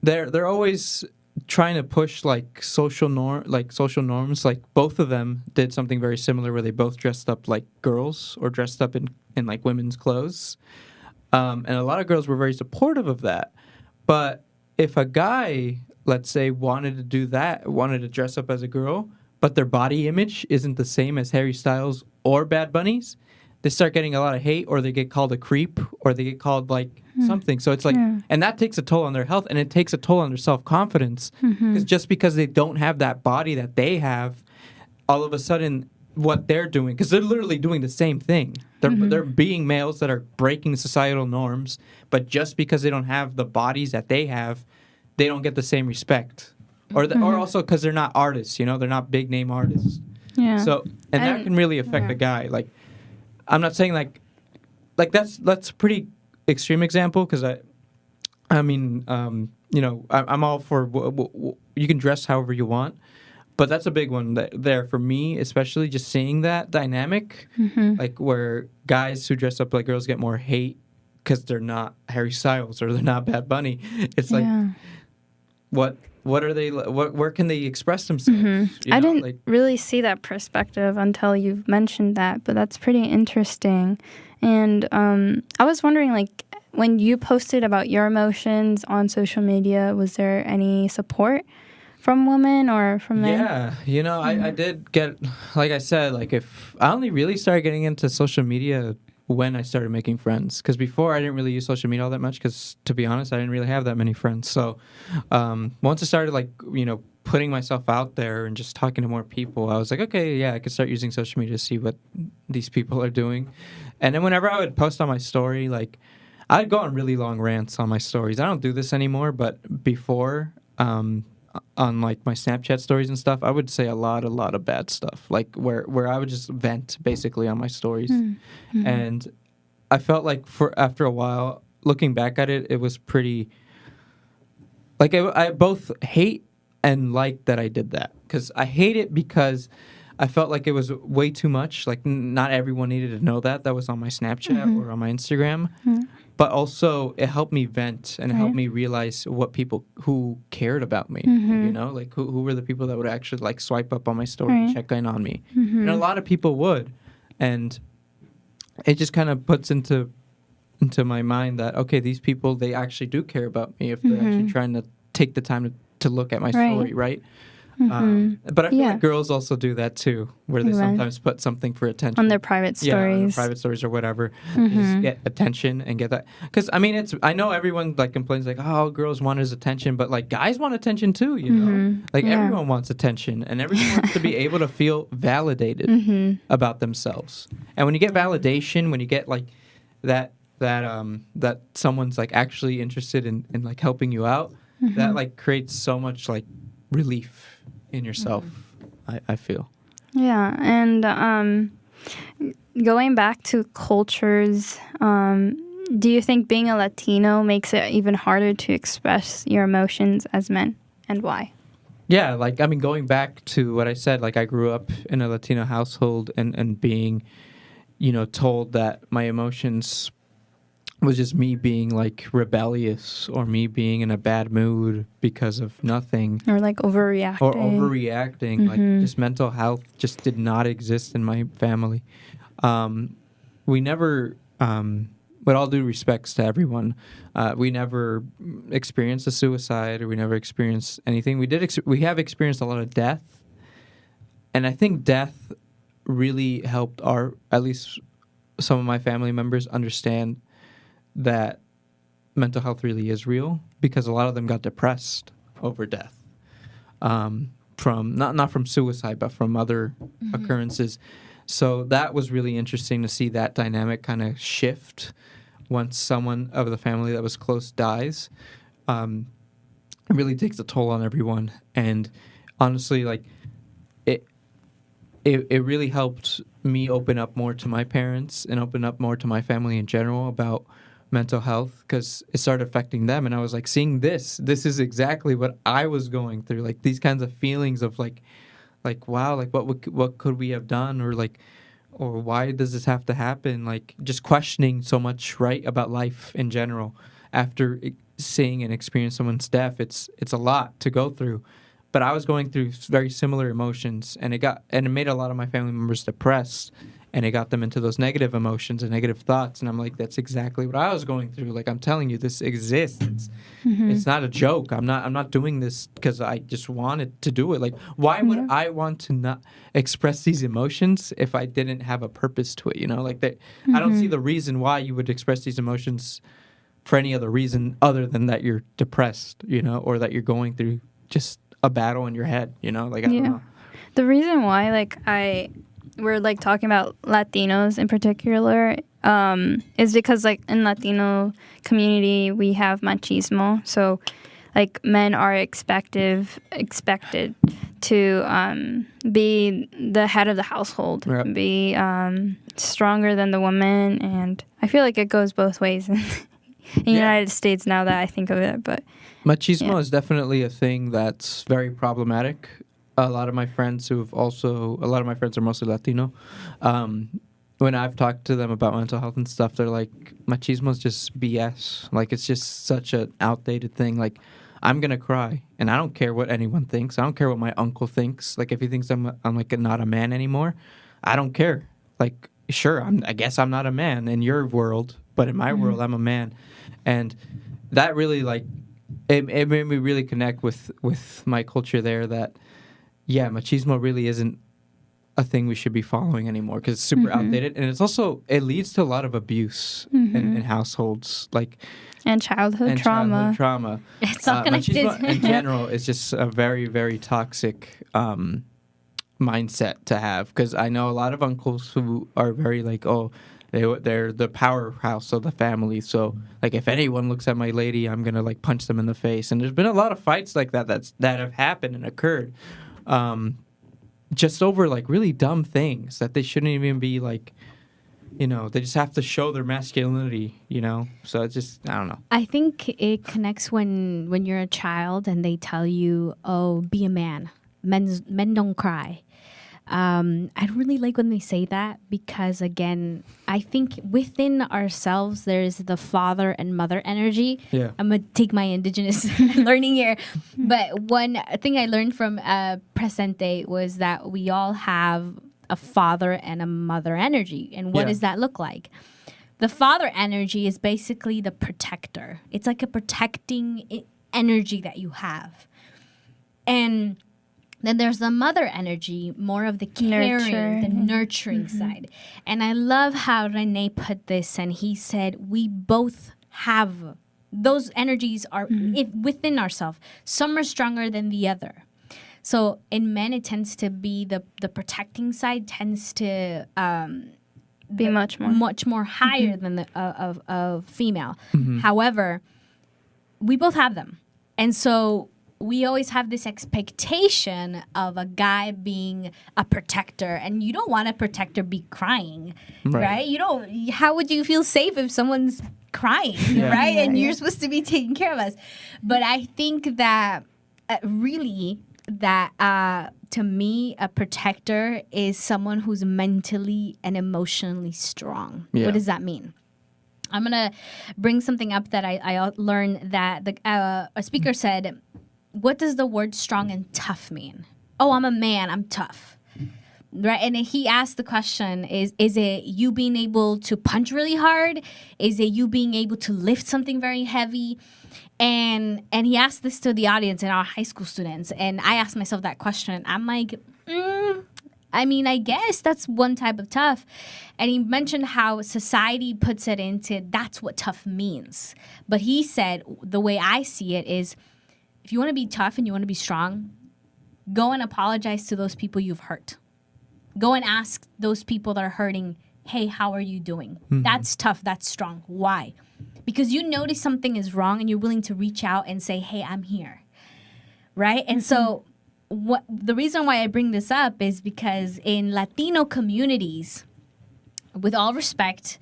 they're always trying to push like social norms. Like both of them did something very similar where they both dressed up like girls or dressed up in like women's clothes. And a lot of girls were very supportive of that. But if a guy, let's say, wanted to dress up as a girl, but their body image isn't the same as Harry Styles or Bad Bunny's, they start getting a lot of hate, or they get called a creep, or they get called like something. So it's like, and that takes a toll on their health, and it takes a toll on their self-confidence. Because just because they don't have that body that they have, all of a sudden what they're doing, because they're literally doing the same thing. They're being males that are breaking societal norms, but just because they don't have the bodies that they have, they don't get the same respect. Or also because they're not artists, you know, they're not big name artists. Yeah. So, and that can really affect the guy. Like, I'm not saying like that's a pretty extreme example, because I mean, you know, I'm all for you can dress however you want, but that's a big one there for me, especially just seeing that dynamic, like where guys who dress up like girls get more hate because they're not Harry Styles or they're not Bad Bunny. It's like, what are they? Where can they express themselves? You know? I didn't really see that perspective until you mentioned that, but that's pretty interesting. And I was wondering, like, when you posted about your emotions on social media, was there any support from women or from men? Yeah, you know, I did get, like I said, like if I only really started getting into social media when I started making friends, because before I didn't really use social media all that much, because to be honest, I didn't really have that many friends. So once I started, like, you know, putting myself out there and just talking to more people, I was like, okay, yeah, I could start using social media to see what these people are doing. And then whenever I would post on my story, like, I'd go on really long rants on my stories. I don't do this anymore, but before, on like my Snapchat stories and stuff, I would say a lot of bad stuff, like where I would just vent basically on my stories. And I felt like after a while, looking back at it, it was pretty, like, I both hate and like that I did that, because I hate it because I felt like it was way too much. Like, not everyone needed to know that was on my Snapchat or on my Instagram. But also, it helped me vent and it helped me realize what people who cared about me, you know, like who were the people that would actually like swipe up on my story and check in on me. And a lot of people would. And it just kind of puts into my mind that, okay, these people, they actually do care about me if they're actually trying to take the time to look at my story, right? But I feel like girls also do that too, where they sometimes put something for attention on their private stories, on their private stories or whatever, just get attention and get that. Because I mean, I know everyone like complains like, oh, girls want his attention, but like guys want attention too, you know. Like everyone wants attention, and everyone wants to be able to feel validated about themselves. And when you get validation, when you get like that someone's like actually interested in like helping you out, that like creates so much like relief in yourself, I feel. Yeah, and going back to cultures, do you think being a Latino makes it even harder to express your emotions as men, and why? Yeah, like, I mean, going back to what I said, like, I grew up in a Latino household and being, you know, told that my emotions was just me being like rebellious or me being in a bad mood because of nothing. Or like overreacting. Like, just mental health just did not exist in my family. We never, with all due respects to everyone, we never experienced a suicide, or we never experienced anything. We have experienced a lot of death. And I think death really helped at least some of my family members understand that mental health really is real, because a lot of them got depressed over death, from not from suicide, but from other occurrences. So that was really interesting to see that dynamic kind of shift once someone of the family that was close dies. It really takes a toll on everyone, and honestly, like it really helped me open up more to my parents and open up more to my family in general about mental health, because it started affecting them, and I was like, seeing this is exactly what I was going through, like these kinds of feelings of like wow, like what could we have done, or why does this have to happen, like just questioning so much, right, about life in general. After seeing and experiencing someone's death, it's a lot to go through, but I was going through very similar emotions, and it made a lot of my family members depressed. And it got them into those negative emotions and negative thoughts. And I'm like, that's exactly what I was going through. Like, I'm telling you, this exists. It's not a joke. I'm not doing this because I just wanted to do it. Like, why would I want to not express these emotions if I didn't have a purpose to it? You know, like that. I don't see the reason why you would express these emotions for any other reason other than that you're depressed, you know, or that you're going through just a battle in your head, you know? Like, I don't know. The reason why, like, we're like talking about Latinos in particular is because like in Latino community we have machismo, so like men are expected to be the head of the household, Yep. be stronger than the woman, and I feel like it goes both ways in the United States now that I think of it. But Machismo is definitely a thing that's very problematic. A lot of my friends are mostly Latino. When I've talked to them about mental health and stuff, they're like, machismo is just BS. Like, it's just such an outdated thing. Like, I'm going to cry, and I don't care what anyone thinks. I don't care what my uncle thinks. Like, if he thinks I'm like not a man anymore, I don't care. Like, sure, I guess I'm not a man in your world, but in my world, I'm a man. And that really, like, it made me really connect with my culture there that, yeah, machismo really isn't a thing we should be following anymore because it's super outdated, and it leads to a lot of abuse in households, like and childhood trauma. It's all connected. Machismo in general is just a very, very toxic mindset to have, because I know a lot of uncles who are very like, oh, they're the powerhouse of the family, so like if anyone looks at my lady, I'm gonna like punch them in the face. And there's been a lot of fights like that have happened and occurred. Just over like really dumb things that they shouldn't even be like, they just have to show their masculinity, so it's just, I don't know. I think it connects when you're a child and they tell you, oh, be a man. Men don't cry. I don't really like when they say that because, again, I think within ourselves there's the father and mother energy. Yeah. I'm going to take my indigenous learning here. But one thing I learned from Presente was that we all have a father and a mother energy. And what does that look like? The father energy is basically the protector. It's like a protecting energy that you have. And then there's the mother energy, more of the caring, the nurturing side. And I love how Rene put this, and he said, we both have, those energies are within ourselves. Some are stronger than the other. So in men, it tends to be the protecting side tends to be much more higher than the of female. However, we both have them. And so we always have this expectation of a guy being a protector, and you don't want a protector be crying, right? How would you feel safe if someone's crying, right? And you're supposed to be taking care of us. But I think that to me, a protector is someone who's mentally and emotionally strong. What does that mean? I'm going to bring something up that I learned that a speaker said, what does the word strong and tough mean? Oh, I'm a man, I'm tough. Right? And he asked the question, is it you being able to punch really hard? Is it you being able to lift something very heavy? And he asked this to the audience and our high school students. And I asked myself that question. I'm like, I guess that's one type of tough. And he mentioned how society puts it into that's what tough means. But he said, the way I see it is, if you want to be tough and you want to be strong, go and apologize to those people you've hurt. Go and ask those people that are hurting, hey, how are you doing? That's tough. That's strong. Why? Because you notice something is wrong and you're willing to reach out and say, hey, I'm here. Right? And so the reason why I bring this up is because in Latino communities, with all respect,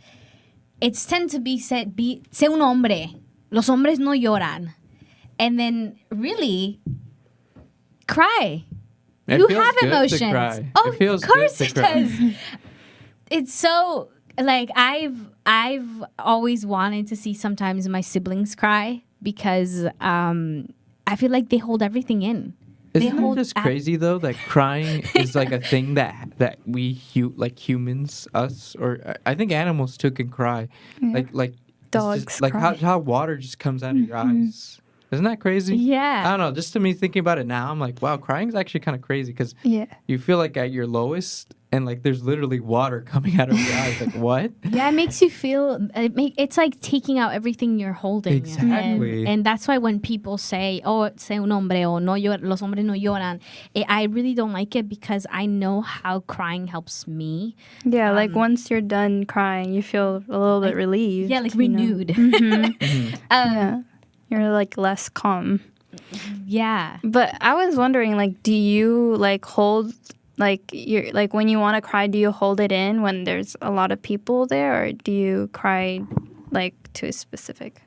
it's tend to be said, sé un hombre. Los hombres no lloran. And then really cry. You have emotions. Oh, of course it does. It's so like I've always wanted to see sometimes my siblings cry because I feel like they hold everything in. Isn't it just crazy though that crying is like a thing that we like humans, us, or I think animals too can cry. Like dogs like cry. how water just comes out of your eyes. Isn't that crazy? Yeah. I don't know. Just to me thinking about it now, I'm like, wow, crying is actually kind of crazy because you feel like at your lowest and like there's literally water coming out of your eyes. Like, what? Yeah, it makes you feel, it's like taking out everything you're holding. Exactly. And that's why when people say, oh, sé un hombre o no los hombres no lloran, I really don't like it because I know how crying helps me. Yeah, like once you're done crying, you feel a little bit relieved. Yeah, like renewed. Yeah. You're like less calm. Yeah. But I was wondering, like, do you like hold, like, you're like when you want to cry, do you hold it in when there's a lot of people there, or do you cry like to a specific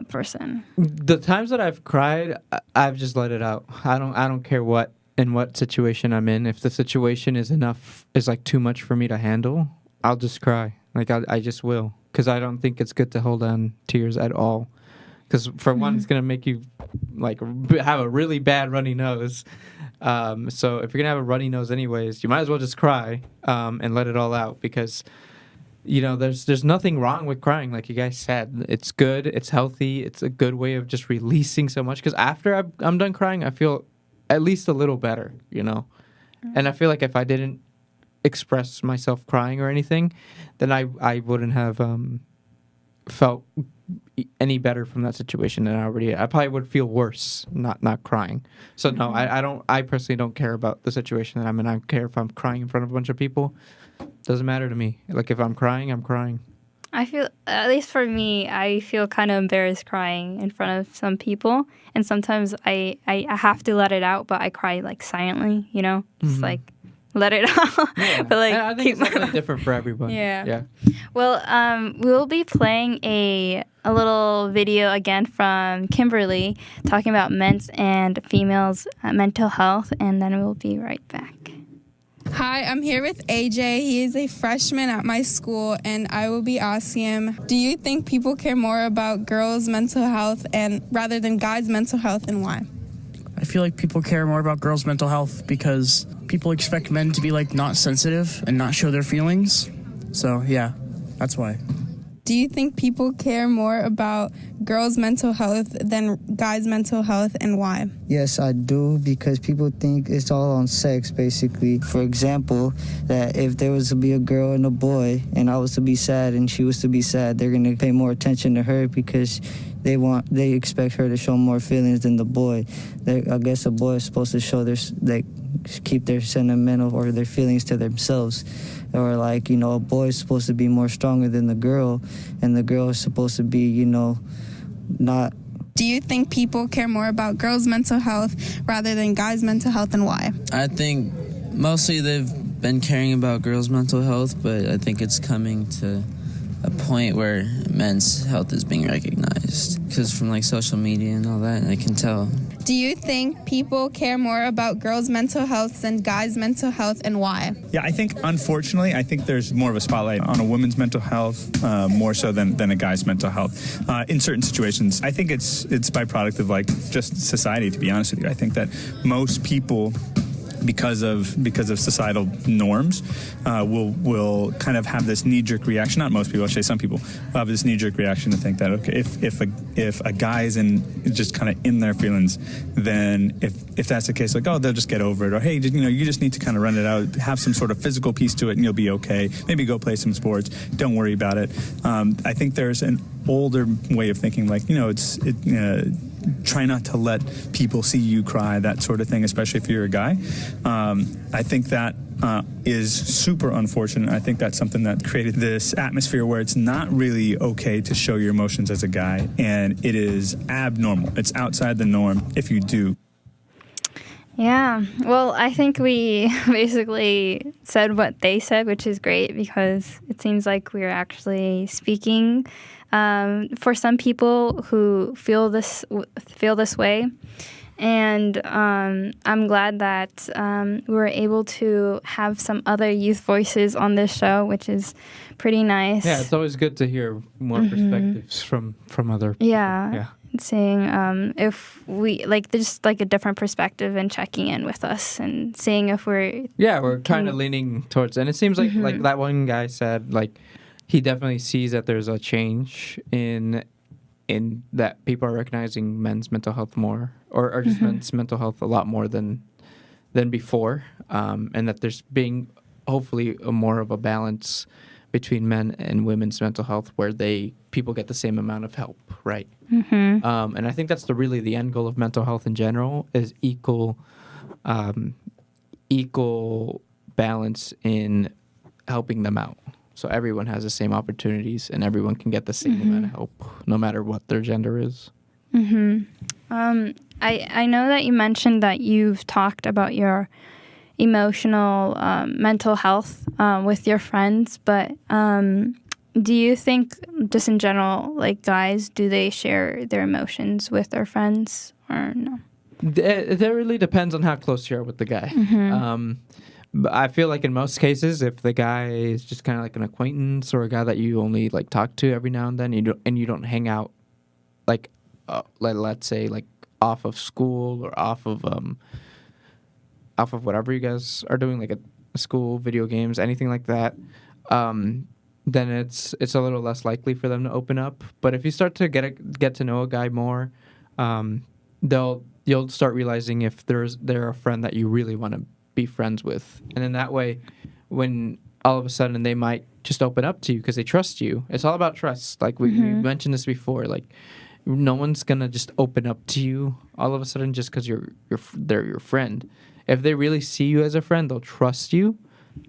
person? The times that I've cried, I've just let it out. I don't care what situation I'm in. If the situation is like too much for me to handle, I'll just cry. Like I just will, because I don't think it's good to hold on tears at all. Because for one, it's gonna make you like have a really bad runny nose. So if you're gonna have a runny nose anyways, you might as well just cry and let it all out. Because there's nothing wrong with crying, like you guys said. It's good. It's healthy. It's a good way of just releasing so much. Because after I'm done crying, I feel at least a little better. And I feel like if I didn't express myself crying or anything, then I wouldn't have felt any better from that situation than I probably would feel worse not crying. So no, I personally don't care about the situation that I'm in. I don't care if I'm crying in front of a bunch of people. Doesn't matter to me. Like if I'm crying, I'm crying. I feel, at least for me, I feel kind of embarrassed crying in front of some people, and sometimes I have to let it out, but I cry like silently, just like let it out. Yeah. But like, I think it's definitely different for everybody. Yeah. Well, we'll be playing a little video again from Kimberly talking about men's and females' mental health, and then we'll be right back. Hi, I'm here with AJ. He is a freshman at my school, and I will be asking him, do you think people care more about girls' mental health rather than guys' mental health, and why? I feel like people care more about girls' mental health because people expect men to be like not sensitive and not show their feelings. So yeah, that's why. Do you think people care more about girls' mental health than guys' mental health, and why? Yes, I do, because people think it's all on sex, basically. For example, that if there was to be a girl and a boy, and I was to be sad and she was to be sad, they're going to pay more attention to her because they expect her to show more feelings than the boy. I guess a boy is supposed to keep their sentimental or their feelings to themselves. Or like, a boy is supposed to be more stronger than the girl, and the girl is supposed to be, not. Do you think people care more about girls' mental health rather than guys' mental health, and why? I think mostly they've been caring about girls' mental health, but I think it's coming to a point where men's health is being recognized. Because from like social media and all that, I can tell. Do you think people care more about girls' mental health than guys' mental health, and why? Yeah, I think, unfortunately, there's more of a spotlight on a woman's mental health, more so than a guy's mental health. In certain situations, I think it's byproduct of, like, just society, to be honest with you. I think that most people, because of societal norms, will kind of have this knee-jerk reaction. Not most people, I should say some people have this knee-jerk reaction to think that, okay, if a guy's just kind of in their feelings, then if that's the case, like, oh, they'll just get over it, or hey, you just need to kind of run it out, have some sort of physical piece to it, and you'll be okay. Maybe go play some sports. Don't worry about it. I think there's an older way of thinking, like, try not to let people see you cry, that sort of thing, especially if you're a guy. I think that is super unfortunate. I think that's something that created this atmosphere where it's not really okay to show your emotions as a guy, and it is abnormal. It's outside the norm if you do. Yeah, well, I think we basically said what they said, which is great because it seems like we're actually speaking for some people who feel this way. And I'm glad that we were able to have some other youth voices on this show, which is pretty nice. Yeah, it's always good to hear more perspectives from other people. Yeah. Seeing if we just like a different perspective and checking in with us and seeing if we're kind of leaning towards, and it seems like that one guy said, like, he definitely sees that there's a change in in that people are recognizing men's mental health more, or just men's mental health a lot more than before, and that there's being hopefully more of a balance between men and women's mental health where people get the same amount of help, right? And I think that's really the end goal of mental health in general is equal balance in helping them out. So everyone has the same opportunities and everyone can get the same amount of help no matter what their gender is. I know that you mentioned that you've talked about your emotional mental health with your friends, but do you think just in general, like guys, do they share their emotions with their friends or no? It really depends on how close you are with the guy. But I feel like in most cases, if the guy is just kind of like an acquaintance or a guy that you only like talk to every now and then, you don't hang out like let's say like off of school or off of whatever you guys are doing, like a school, video games, anything like that, then it's a little less likely for them to open up. But if you start to get to know a guy more, you'll start realizing if they're a friend that you really want to be friends with, and in that way, when all of a sudden they might just open up to you because they trust you. It's all about trust. Like we mentioned this before. Like no one's gonna just open up to you all of a sudden just because they're your friend. If they really see you as a friend, they'll trust you,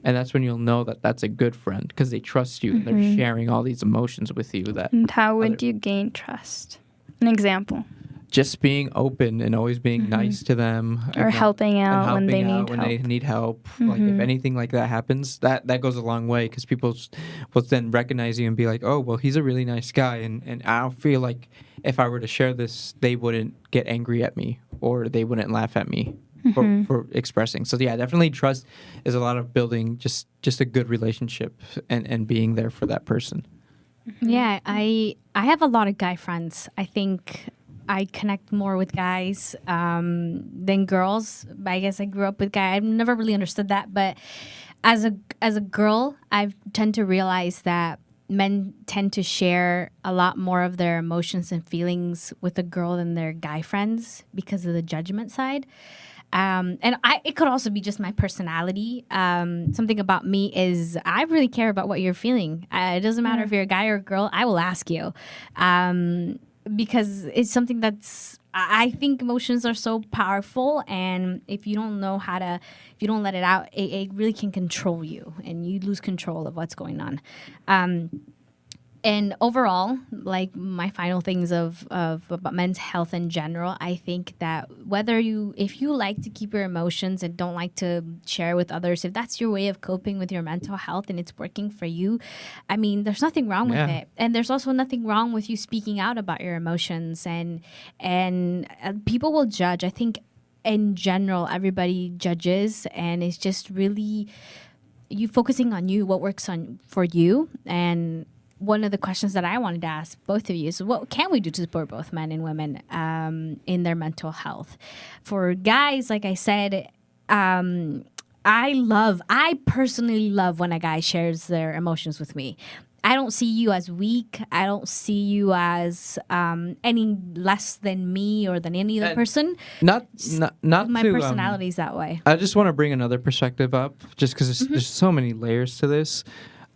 and that's when you'll know that that's a good friend because they trust you and they're sharing all these emotions with you. And how would you gain trust? An example. Just being open and always being nice to them, or helping out when they need help. Like if anything like that happens, that goes a long way because people will then recognize you and be like, oh, well, he's a really nice guy, and I don't feel like if I were to share this, they wouldn't get angry at me or they wouldn't laugh at me for expressing. So yeah, definitely trust is a lot of building just a good relationship and being there for that person. Yeah, I have a lot of guy friends. I think I connect more with guys than girls. I guess I grew up with guys. I've never really understood that, but as a girl, I tend to realize that men tend to share a lot more of their emotions and feelings with a girl than their guy friends because of the judgment side. It could also be just my personality. Something about me is I really care about what you're feeling. It doesn't matter if you're a guy or a girl. I will ask you. Because it's something I think emotions are so powerful, and if you don't know if you don't let it out, it really can control you, and you lose control of what's going on. And overall, like my final things of about men's health in general, I think that if you like to keep your emotions and don't like to share with others, if that's your way of coping with your mental health and it's working for you, I mean, there's nothing wrong with it. And there's also nothing wrong with you speaking out about your emotions, and people will judge. I think in general, everybody judges, and it's just really you focusing on you, what works for you. And one of the questions that I wanted to ask both of you is, what can we do to support both men and women in their mental health? For guys, like I said, I personally love when a guy shares their emotions with me. I don't see you as weak. I don't see you as any less than me or than any other person. Not my personality's that way. I just want to bring another perspective up, just because there's so many layers to this.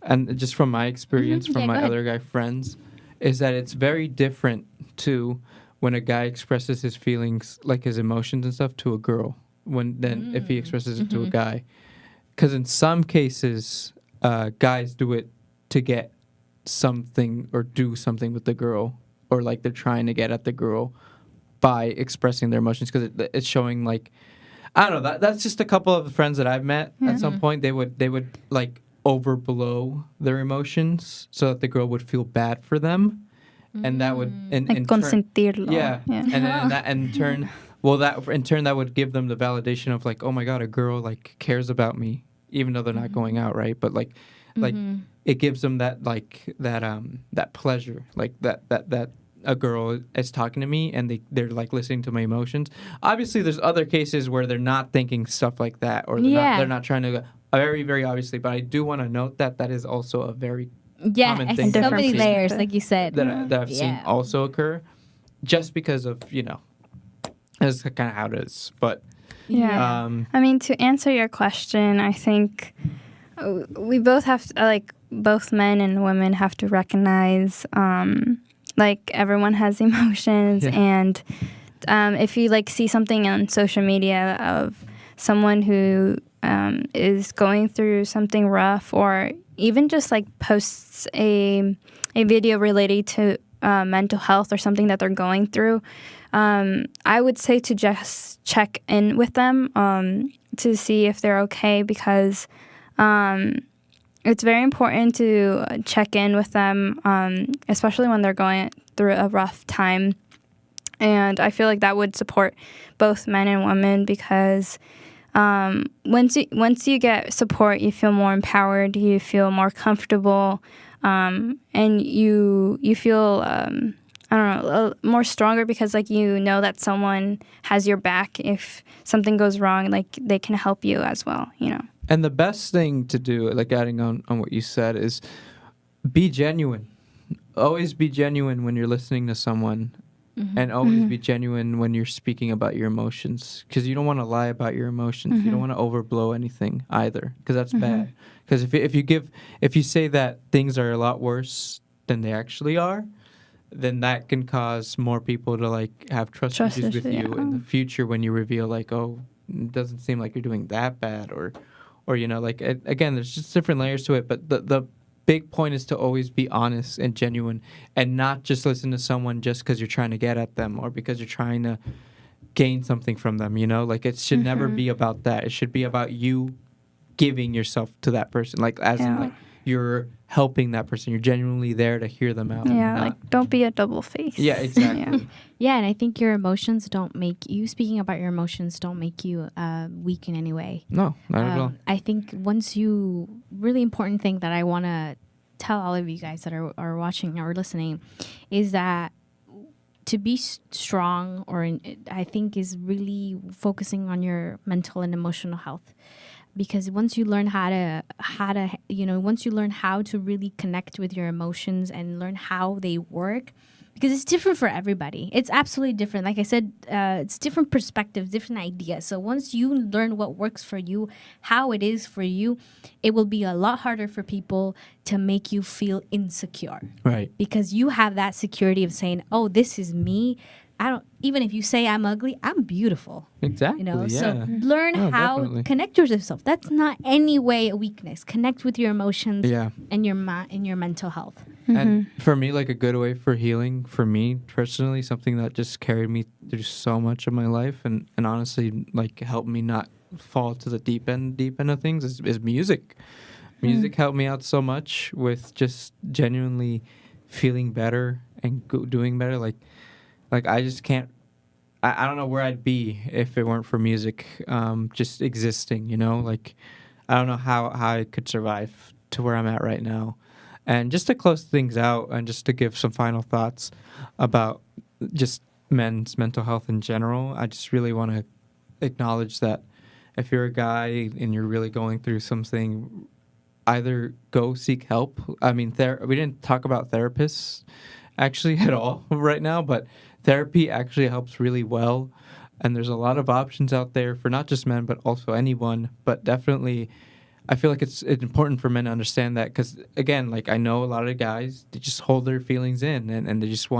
And just from my experience, from my other guy friends, is that it's very different to when a guy expresses his feelings, like his emotions and stuff, to a girl, than if he expresses it to a guy. Because in some cases, guys do it to get something or do something with the girl, or like they're trying to get at the girl by expressing their emotions, because it's showing like, I don't know, that's just a couple of friends that I've met at some point. They would like overblow their emotions so that the girl would feel bad for them, and that would consentirlo. And then that in turn that would give them the validation of like, oh my god, a girl like cares about me, even though they're not going out, right? But like it gives them that that pleasure, like that a girl is talking to me and they're like listening to my emotions. Obviously there's other cases where they're not thinking stuff like that, or they're not trying to very, very obviously, but I do want to note that is also a very Yeah, common and things so that I've many seen- layers, like you said. that I've seen Yeah. also occur, just because of that's kind of how it is. But Yeah. um, I mean, to answer your question, I think we both have to, like, both men and women have to recognize, like, everyone has emotions. Yeah. And if you, like, see something on social media of someone who is going through something rough, or even just, like, posts a video related to mental health or something that they're going through, I would say to just check in with them to see if they're okay, because it's very important to check in with them, especially when they're going through a rough time. And I feel like that would support both men and women, because once you get support, you feel more empowered, you feel more comfortable, and you feel I don't know, more stronger, because, like, you know that someone has your back if something goes wrong. Like, they can help you as well, you know. and the best thing to do, like adding on what you said, is be genuine. Always be genuine when you're listening to someone, and always be genuine when you're speaking about your emotions, because you don't want to lie about your emotions. You don't want to overblow anything either, because that's bad. Because if you say that things are a lot worse than they actually are, then that can cause more people to, like, have trust issues with you in the future when you reveal, like, oh, it doesn't seem like you're doing that bad, or like, again, there's just different layers to it. But the big point is to always be honest and genuine, and not just listen to someone just because you're trying to get at them, or because you're trying to gain something from them. Like, it should never be about that. It should be about you giving yourself to that person, like, as in, like, you're helping that person. You're genuinely there to hear them out. Yeah, like, don't be a double face. Yeah, exactly. Yeah, and I think your emotions don't make you, speaking about your emotions, don't make you weak in any way. No, not at all. I think really important thing that I want to tell all of you guys that are watching or listening is that to be strong, I think, is really focusing on your mental and emotional health. Because once you learn once you learn how to really connect with your emotions and learn how they work, because it's different for everybody. It's absolutely different. Like I said, it's different perspectives, different ideas. So once you learn what works for you, how it is for you, it will be a lot harder for people to make you feel insecure. Right. Because you have that security of saying, oh, this is me. Even if you say I'm ugly, I'm beautiful. Exactly. Yeah. So learn definitely. connect with yourself. That's not any way a weakness. Connect with your emotions and your mental health. And for me, like, a good way for healing, for me personally, something that just carried me through so much of my life, and honestly, like, helped me not fall to the deep end of things, is music. Music helped me out so much with just genuinely feeling better and doing better. Like, I just can't, I don't know where I'd be if it weren't for music, just existing, Like, I don't know how I could survive to where I'm at right now. And just to close things out, and just to give some final thoughts about just men's mental health in general, I just really want to acknowledge that if you're a guy and you're really going through something, either go seek help. I mean, we didn't talk about therapists actually at all right now, but therapy actually helps really well, and there's a lot of options out there for not just men, but also anyone. But definitely, I feel like it's important for men to understand that, because, again, like, I know a lot of guys, they just hold their feelings in, and they just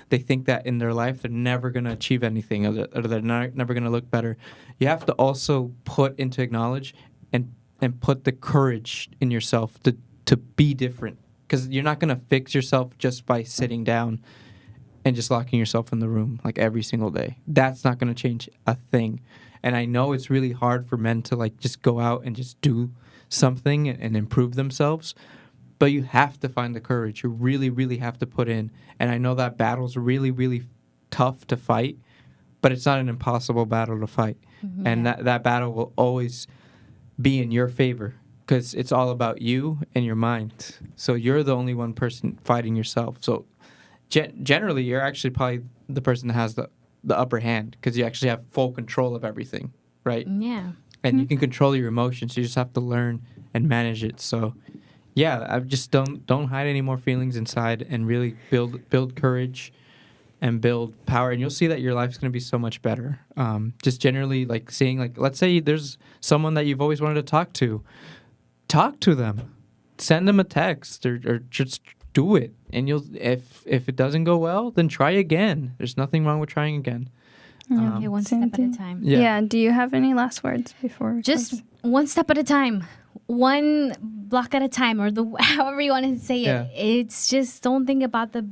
they think that in their life they're never going to achieve anything, or they're never going to look better. You have to also acknowledge and put the courage in yourself to be different, because you're not going to fix yourself just by sitting down and just locking yourself in the room, like, every single day. That's not going to change a thing. And I know it's really hard for men to, like, just go out and just do something and improve themselves, but you have to find the courage. You really, really have to put in. And I know that battle's really, really tough to fight, but it's not an impossible battle to fight. Mm-hmm. And that battle will always be in your favor, because it's all about you and your mind. So you're the only one person fighting yourself. So generally, you're actually probably the person that has the upper hand, because you actually have full control of everything, right? Yeah. And you can control your emotions. You just have to learn and manage it. So yeah, I just don't hide any more feelings inside, and really build courage and build power, and you'll see that your life's going to be so much better. Just generally, like, seeing, like, let's say there's someone that you've always wanted to talk to them, send them a text, or just do it, and you'll, if it doesn't go well, then try again. There's nothing wrong with trying again. Okay, one step at a time. Yeah. Do you have any last words before we Just close? one step at a time, one block at a time, or however you want to say Yeah. it. It's just, don't think about the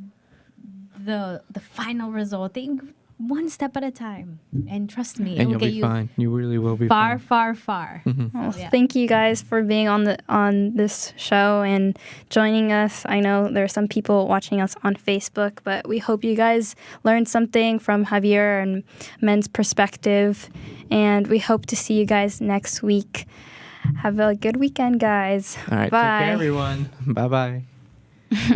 final result. Think one step at a time, and trust me, And it will you'll get be you fine. You really will be far, fine. far. Well, Yeah. thank you guys for being on this show and joining us. I know there are some people watching us on Facebook, but we hope you guys learned something from Javier and men's perspective, and we hope to see you guys next week. Have a good weekend, guys. All right, Bye. take care, everyone. Bye-bye.